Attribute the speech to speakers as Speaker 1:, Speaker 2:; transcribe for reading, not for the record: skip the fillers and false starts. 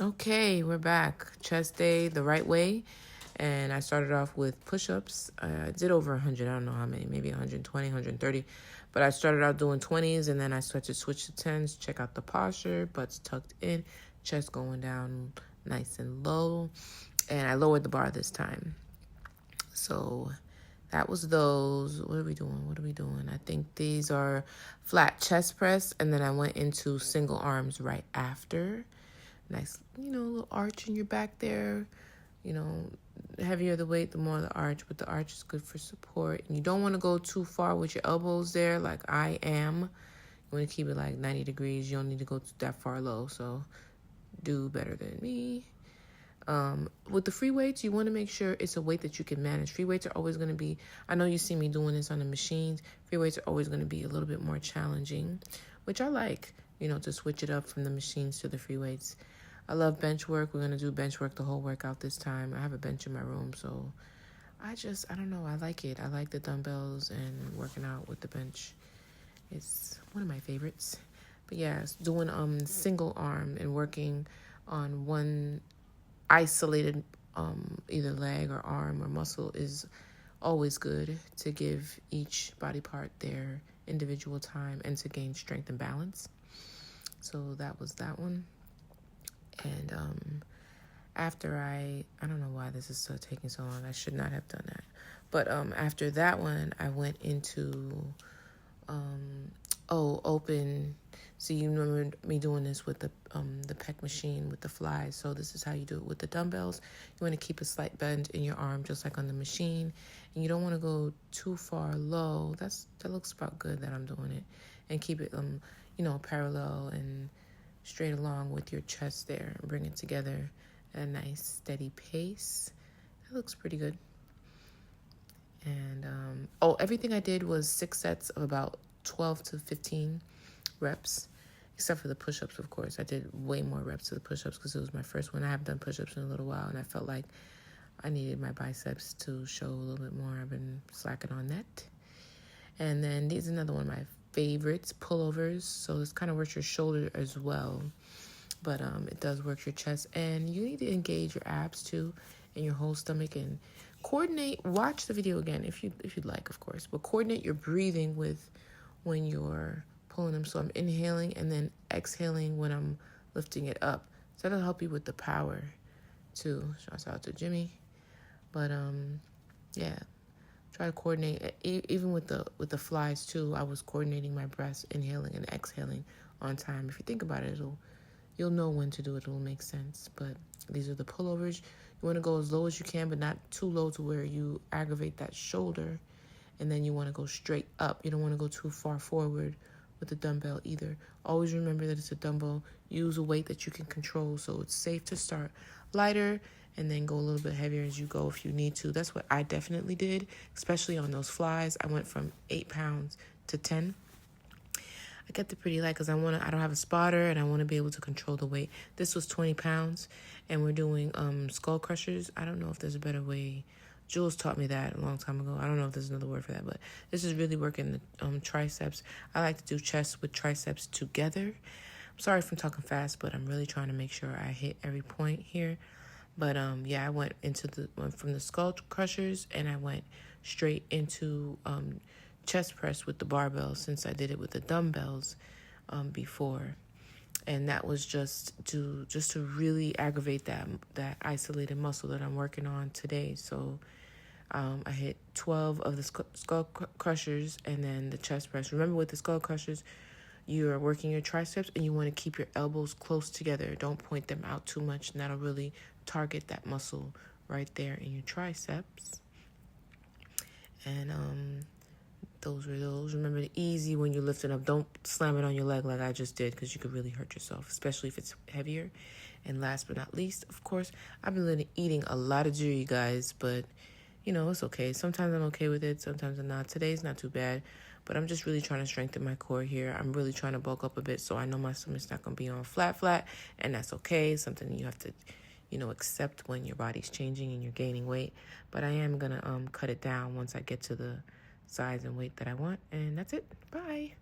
Speaker 1: Okay, we're back. Chest day the right way. And I started off with push-ups. I did over 100. I don't know how many, maybe 120, 130. But I started out doing 20s, and then I started to switch to 10s. Check out the posture, butts tucked in, chest going down nice and low. And I lowered the bar this time. So that was those. What are we doing? I think these are flat chest press, and then I went into single arms right after. Nice, little arch in your back there. The heavier the weight, the more the arch, but the arch is good for support. And you don't want to go too far with your elbows there like I am. You want to keep it like 90 degrees. You don't need to go that far low, so do better than me. With the free weights, you want to make sure it's a weight that you can manage. Free weights are always going to be, I know you see me doing this on the machines. Free weights are always going to be a little bit more challenging, which I like, to switch it up from the machines to the free weights. I love bench work. We're going to do bench work the whole workout this time. I have a bench in my room, so I don't know. I like it. I like the dumbbells and working out with the bench. It's one of my favorites. But yeah, doing single arm and working on one isolated either leg or arm or muscle is always good to give each body part their individual time and to gain strength and balance. So that was that one. And after I don't know why this is still taking so long. I should not have done that. But after that one, I went into open. So you remember me doing this with the pec machine with the flies. So this is how you do it with the dumbbells. You want to keep a slight bend in your arm just like on the machine. And you don't want to go too far low. That looks about good that I'm doing it. And keep it parallel and straight along with your chest there and bring it together at a nice steady pace. That looks pretty good. And everything I did was 6 sets of about 12 to 15 reps, except for the push-ups, of course. I did way more reps to the push-ups because it was my first one. I haven't done push-ups in a little while, and I felt like I needed my biceps to show a little bit more. I've been slacking on that. And then these are another one of my favorites, pullovers. So this kind of works your shoulder as well, but it does work your chest. And you need to engage your abs too and your whole stomach and coordinate. Watch the video again if you'd like, of course, but coordinate your breathing with when you're pulling them. So I'm inhaling and then exhaling when I'm lifting it up. So that'll help you with the power too. Shouts out to Jimmy. But yeah. Try to coordinate, even with the flies too. I was coordinating my breaths, inhaling and exhaling on time. If you think about it, you'll know when to do it. It'll make sense. But these are the pullovers. You want to go as low as you can, but not too low to where you aggravate that shoulder. And then you want to go straight up. You don't want to go too far forward with the dumbbell either. Always remember that it's a dumbbell. Use a weight that you can control, so it's safe to start lighter and then go a little bit heavier as you go if you need to. That's what I definitely did, especially on those flies. I went from 8 pounds to 10. I kept it pretty light because I don't have a spotter and I want to be able to control the weight. This was 20 pounds and we're doing skull crushers. I don't know if there's a better way. Jules taught me that a long time ago. I don't know if there's another word for that, but this is really working the triceps. I like to do chest with triceps together. I'm sorry if I'm talking fast, but I'm really trying to make sure I hit every point here. But I went from the skull crushers and I went straight into chest press with the barbell since I did it with the dumbbells before. And that was just to really aggravate that isolated muscle that I'm working on today. So I hit 12 of the skull crushers and then the chest press. Remember with the skull crushers, you are working your triceps and you want to keep your elbows close together. Don't point them out too much, and that'll really target that muscle right there in your triceps. And those were those. Remember, easy when you're lifting up. Don't slam it on your leg like I just did because you could really hurt yourself, especially if it's heavier. And last but not least, of course, I've been eating a lot of jus, you guys, but it's okay. Sometimes I'm okay with it. Sometimes I'm not. Today's not too bad. But I'm just really trying to strengthen my core here. I'm really trying to bulk up a bit, so I know my stomach's not going to be on flat, and that's okay. It's something you have to, accept when your body's changing and you're gaining weight. But I am going to cut it down once I get to the size and weight that I want, and that's it. Bye.